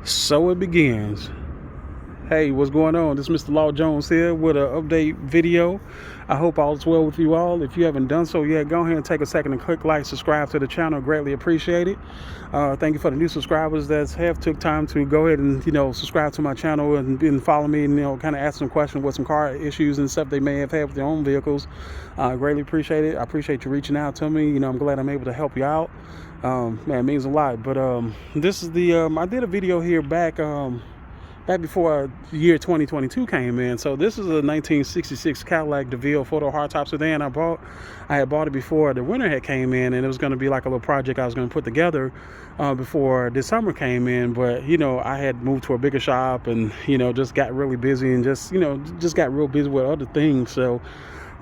So it begins. Hey, what's going on? This is Mr. Law Jones here with an update video. I hope all is well with you all. If you haven't done so yet, go ahead and take a second and click like, subscribe to the channel. Greatly appreciate it. Thank you for the new subscribers that have took time to go ahead and subscribe to my channel and follow me and kind of ask some questions with some car issues and stuff they may have had with their own vehicles. Greatly appreciate it. I appreciate you reaching out to me. I'm glad I'm able to help you out. Man, it means a lot. But this is the I did a video here back before year 2022 came in. So this is a 1966 Cadillac DeVille photo hardtop sedan I had bought it before the winter had came in, and it was going to be like a little project I was going to put together before this summer came in. But I had moved to a bigger shop and just got really busy and just got real busy with other things. So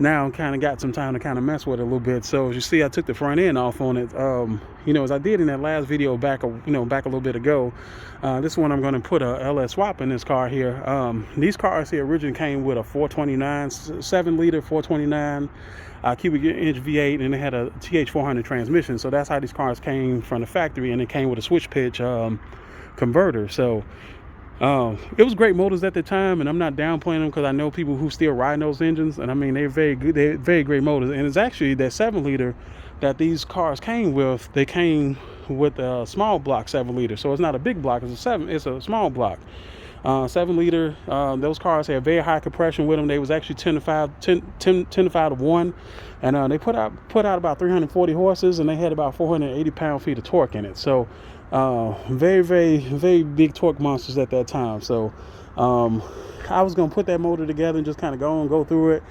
now kind of got some time to kind of mess with it a little bit. So as you see, I took the front end off on it, as I did in that last video back a little bit ago. This one I'm going to put a LS swap in this car here. These cars here originally came with a 429 7-liter 429 cubic inch V8, and it had a TH400 transmission. So that's how these cars came from the factory, and it came with a switch pitch converter. So it was great motors at the time, and I'm not downplaying them because I know people who still ride those engines, and I mean they're very good. They're very great motors, and it's actually that 7-liter that these cars came with. They came with a small block 7-liter, so it's not a big block. It's a small block 7-liter. Those cars had very high compression with them. They was actually 10 to 5 to 1, and they put out about 340 horses, and they had about 480 pound-feet of torque in it. So very, very, very big torque monsters at that time. So I was gonna put that motor together and just kind of go through it,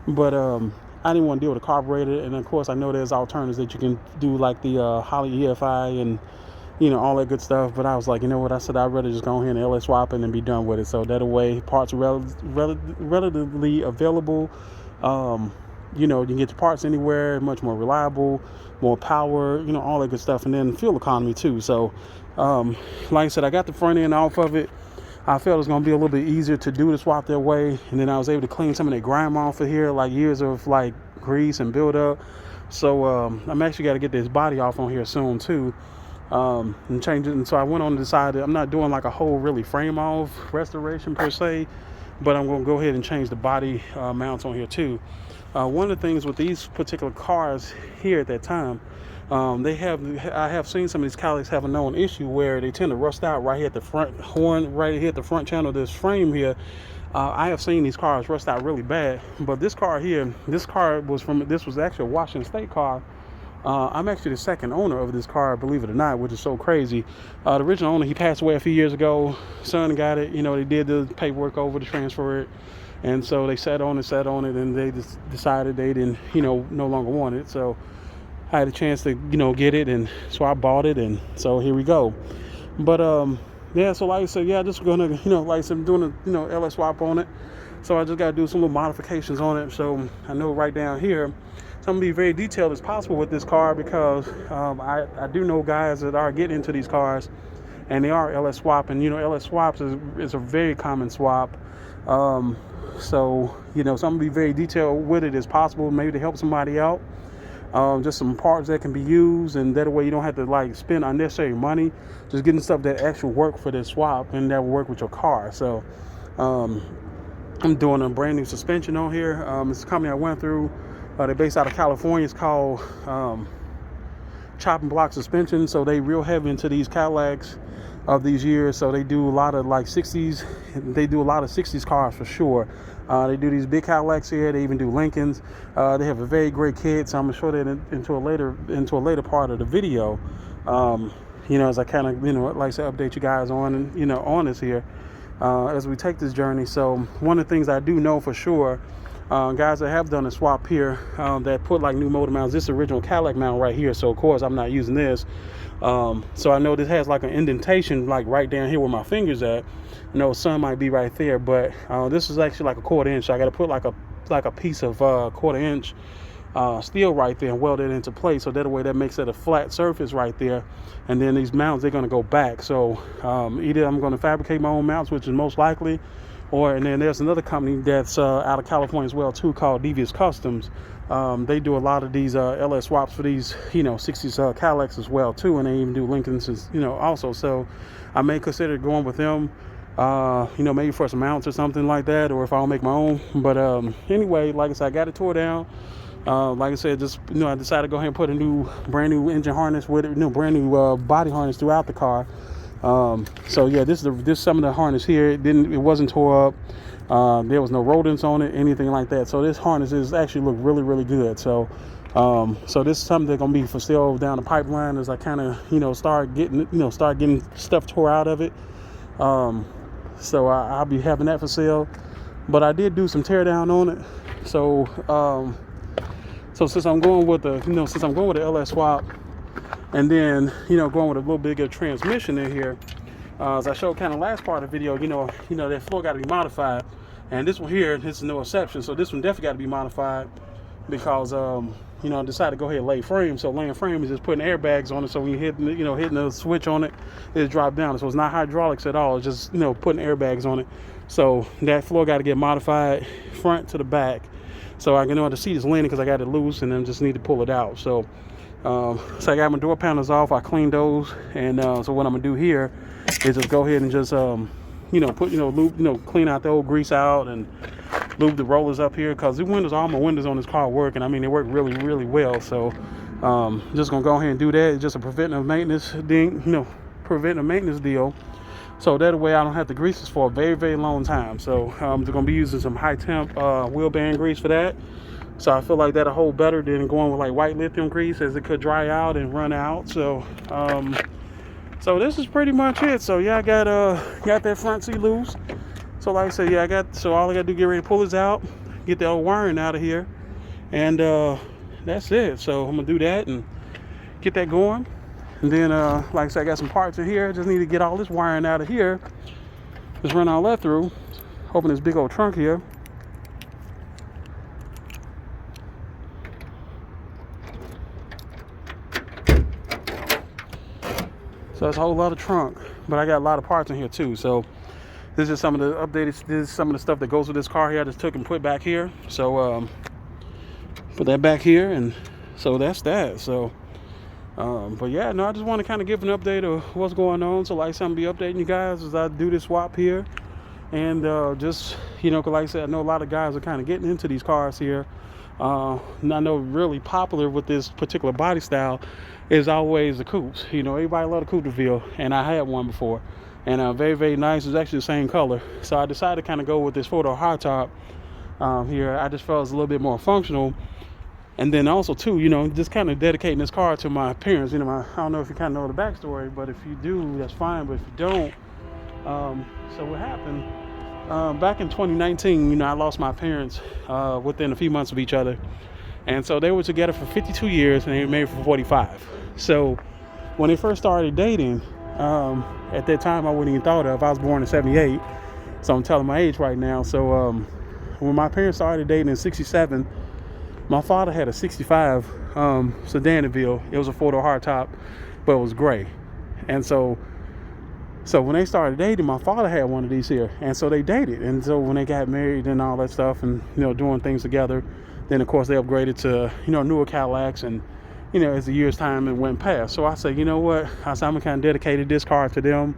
but I didn't want to deal with a carburetor. And of course I know there's alternatives that you can do, like the Holley EFI and all that good stuff. But I was like, what, I said I'd rather just go ahead and LS swap it and be done with it. So that way parts are relatively available. You can get your parts anywhere, much more reliable, more power, all that good stuff, and then fuel economy too. So like I said, I got the front end off of it. I felt it was going to be a little bit easier to do the swap that way, and then I was able to clean some of that grime off of here, like years of like grease and buildup. So I'm actually got to get this body off on here soon too, and change it. And so I went on to decide that I'm not doing like a whole really frame off restoration per se, but I'm going to go ahead and change the body mounts on here too. One of the things with these particular cars here at that time, I have seen some of these Cadillacs have a known issue where they tend to rust out right here at the front horn, right here at the front channel of this frame here. I have seen these cars rust out really bad, but this car here, this was actually a Washington State car. I'm actually the second owner of this car, believe it or not, which is so crazy. The original owner, he passed away a few years ago. Son got it, they did the paperwork over to transfer it. And so they sat on it, and they just decided they didn't, no longer want it. So I had a chance to, get it, and so I bought it, and so here we go. But yeah, so like I said, yeah, just gonna, like I said, I'm doing a, LS swap on it. So I just gotta do some little modifications on it. So I know right down here, so I'm gonna be very detailed as possible with this car, because I do know guys that are getting into these cars, and they are LS swap, and LS swaps is a very common swap. So I'm gonna be very detailed with it as possible, maybe to help somebody out. Just some parts that can be used, and that way you don't have to like spend unnecessary money, just getting stuff that actually work for this swap and that will work with your car. So I'm doing a brand new suspension on here. It's a company I went through. They're based out of California. It's called Chop and Block Suspension. So they real heavy into these Cadillacs of these years. So they do a lot of like 60s. They do a lot of 60s cars for sure. They do these big Cadillacs here. They even do Lincolns. They have a very great kit. So I'm gonna show that into a later part of the video. As I kind of like I said, update you guys on on this here as we take this journey. So one of the things I do know for sure, guys that have done a swap here, that put like new motor mounts. This original Cadillac mount right here. So of course I'm not using this. So I know this has like an indentation like right down here where my finger's at. Sun might be right there, but this is actually like a 1/4 inch. So I got to put like a piece of 1/4 inch steel right there and weld it into place, so that way that makes it a flat surface right there. And then these mounts, they're going to go back. So either I'm going to fabricate my own mounts, which is most likely, And then there's another company that's out of California as well too, called Devious Customs. They do a lot of these LS swaps for these 60s Cadillacs as well too, and they even do Lincolns also. So I may consider going with them, maybe for some mounts or something like that, or if I'll make my own. But anyway, like I said, I got it tore down. Like I said, just I decided to go ahead and put a brand new engine harness with it, brand new body harness throughout the car. So yeah, this some of the harness here. It wasn't tore up. There was no rodents on it, anything like that. So this harness is actually look really, really good. So so this is something that's gonna be for sale down the pipeline as I kind of start getting stuff tore out of it. So I'll be having that for sale. But I did do some teardown on it. So so since I'm going with the LS swap, and then going with a little bigger transmission in here, as I showed kind of last part of the video, that floor got to be modified, and this one here, this is no exception. So this one definitely got to be modified because I decided to go ahead and lay frame. So laying frame is just putting airbags on it, so when you hitting the switch on it, it drops down. So it's not hydraulics at all, it's just putting airbags on it. So that floor got to get modified front to the back, so I can know the seat is leaning because I got it loose, and then just need to pull it out. So I got my door panels off, I cleaned those, and so what I'm gonna do here is just go ahead and just clean out the old grease out and lube the rollers up here, because the windows, all my windows on this car work, and I mean they work really, really well. So just gonna go ahead and do that. It's just a preventive maintenance deal, so that way I don't have to grease this for a very, very long time. So I'm gonna be using some high temp wheel band grease for that. So I feel like that'll hold better than going with like white lithium grease, as it could dry out and run out. So so this is pretty much it. So yeah, I got that front seat loose. So like I said, yeah, so all I gotta do, get ready to pull this out, get the old wiring out of here, and that's it. So I'm gonna do that and get that going. And then like I said, I got some parts in here. Just need to get all this wiring out of here. Just run all that through. Open this big old trunk here. So that's a whole lot of trunk, but I got a lot of parts in here too. So this is some of the updated, this is some of the stuff that goes with this car here. I just took and put back here. So put that back here, and so that's that. So but yeah, no, I just want to kind of give an update of what's going on. So like I said, I'm gonna be updating you guys as I do this swap here, and just cause like I said, I know a lot of guys are kind of getting into these cars here. And I know really popular with this particular body style is always the coupes. Everybody love the coupe DeVille, and I had one before, and very, very nice. It's actually the same color. So I decided to kind of go with this 4-door hardtop here. I just felt it was a little bit more functional, and then also too, just kind of dedicating this car to my parents. I don't know if you kind of know the backstory, but if you do, that's fine. But if you don't, so what happened? Back in 2019, I lost my parents within a few months of each other. And so they were together for 52 years and they were married for 45. So when they first started dating, at that time I wouldn't even thought of. I was born in 78, so I'm telling my age right now. So when my parents started dating in 67, my father had a 65 sedan DeVille. It was a 4-door hardtop, but it was gray. And so when they started dating, my father had one of these here, and so they dated. And so when they got married and all that stuff, and doing things together, then of course they upgraded to newer Cadillacs, and as the years time and went past. So I said, you know what? I said, I'm gonna kind of dedicated this car to them.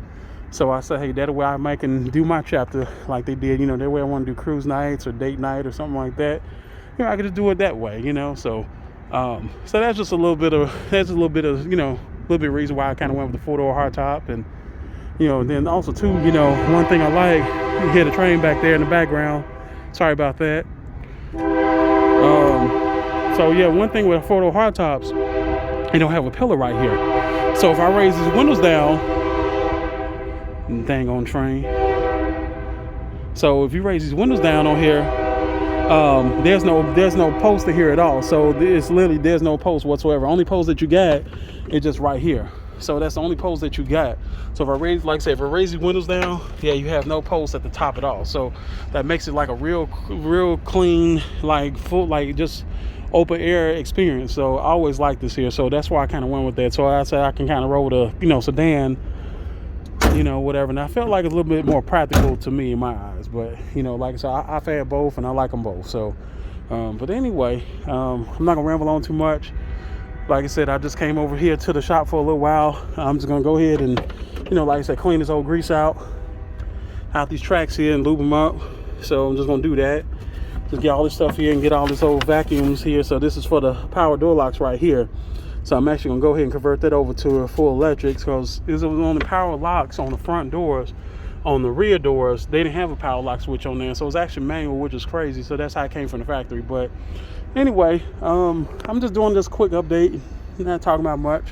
So I said, hey, that way I can do my chapter like they did. That way I want to do cruise nights or date night or something like that. I could just do it that way. So so that's just a little bit of little bit of reason why I kind of went with the 4-door hardtop. And then also too, one thing I like, you hear the train back there in the background. Sorry about that. So yeah, one thing with 4-door hardtops, they don't have a pillar right here. So if I raise these windows down, dang on train. So if you raise these windows down on here, there's no post here at all. So it's literally, there's no post whatsoever. Only post that you got is just right here. So that's the only post that you got. So if I raise, like I said, if I raise these windows down, yeah, you have no post at the top at all. So that makes it like a real clean, like full, like just open air experience. So I always like this here. So that's why I kind of went with that. So I said I can kind of roll with a, sedan you know, whatever. And I felt like it's a little bit more practical to me in my eyes. But, you know, like I said, I've had both and I like them both. So, but anyway, I'm not gonna ramble on too much. Like I said, I just came over here to the shop for a little while. I'm just gonna go ahead and, you know, like I said, clean this old grease out these tracks here and lube them up. So I'm just gonna do that. Just get all this stuff here and get all this old vacuums here. So this is for the power door locks right here. So I'm actually gonna go ahead and convert that over to a full electrics, because it was on the power locks on the front doors. On the rear doors, they didn't have a power lock switch on there, so it was actually manual, which is crazy. So that's how it came from the factory. But anyway, I'm just doing this quick update, not talking about much.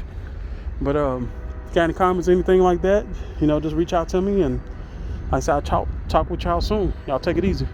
But got any comments, anything like that, you know, just reach out to me, and like I said, I'll talk with y'all soon. Y'all take it easy.